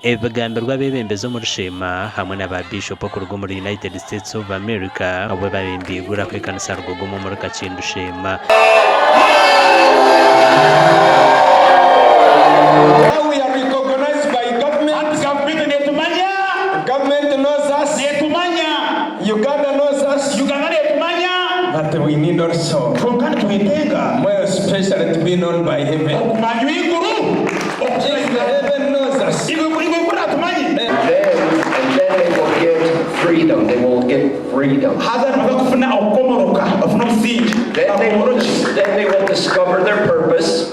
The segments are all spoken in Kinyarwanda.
Ebigambo b'ebembezo muri Sheema hamwe n'aba bishop ku rugo muri United States of America abo babembigura ku kanisa rugogo mu muri Gacencwire Sheema. We are recognized by government. Government knows us. Uganda knows us. But we need also more especially to be known by heaven. Heaven knows us. And then they will get freedom. They will get freedom. Then they will discover their purpose.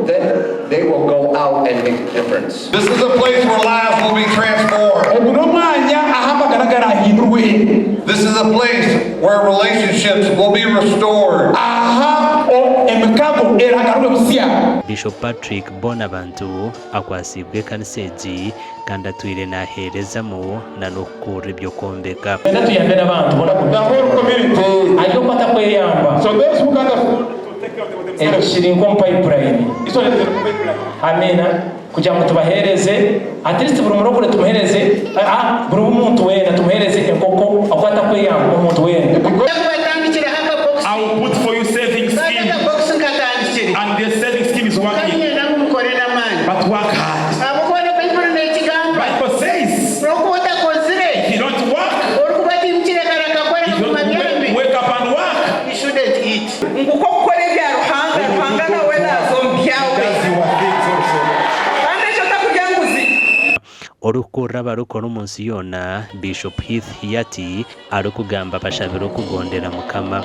Then they will go out and make a difference. This is a place where lives will be transformed. This is a place where relationships will be restored. Bishop Patrick Bonabantu akwasibwe kanisezi kandi atwire naherezamo na nokura ibyo kombeka. So those who can't afford to take care of Amena kugira ngo tubahereze at least buri murokore tumuhereze buri umuntu wenda tumuhereze enkoko akwata kweyanga umuntu wenda. I will put for you saving scheme and the saving scheme is working, but work hard. Bible says if you don't work, if you don't wake up and work, you shouldn't eat. Orukora barukora umunsi yona Bishop Heath Hiyati arukugamba bashabiro kugondera mukama.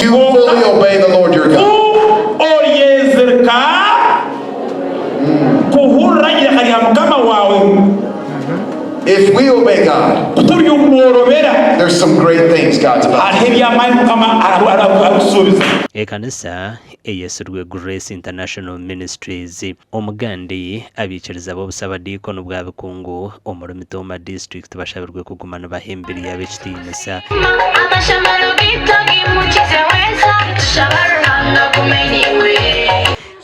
You fully obey the Lord your God. If we obey God, there's some great things God's about. Kanisa eyesurwe Grace International Ministries omugandi abikiriza abo busaba dikono bwa bukungu omurumito ma district bashabirwe kugumana bahembiri yabekitinisa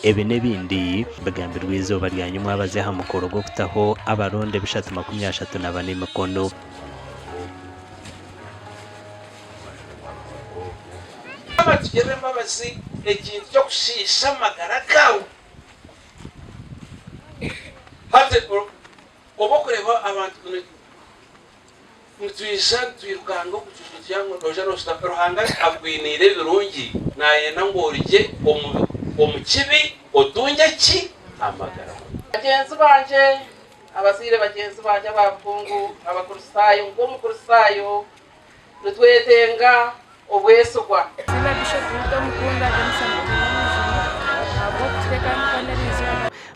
ebe nebindi bagambirwa izuba rya nyuma abaze hamukoro go kutaho abaronde bishatu 34 mukono. Tugere mbabazi ekintu cyo kushisha amagara gawe hate obokureba abantu mutwisha twirukanga kucucuya ngo roja no sta rohanga agwinire birungi naye nangorije omukibi odunje ki amagara. Bagenzi banje abasire bagenzi banje abakungu abakurusayo ngo mukurusayo rutwetenga obwesugwa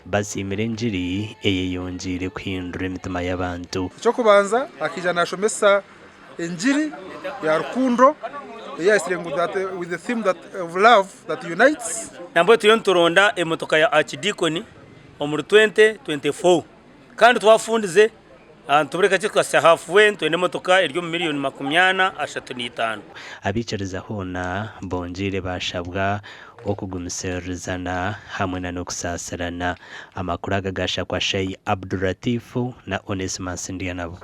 basi imirenjiri eyeyongire kwindura imitima y'abantu cyo kubanza akijana shomesa enjiri ya rukundo yasirengo that with the theme that of love that unites nambo tuyontoronda emotoka ya archdeacon omuru 2024 kandi twafundize tubureka cyitwa halfway twende motoka iryo miliyoni 35 abicariza hona bonjire bashabwa okugumiserizana hamwe na nokusasarana amakuru agagasha kwa Sheikh Abduratifu na Onesimus Ndianabo.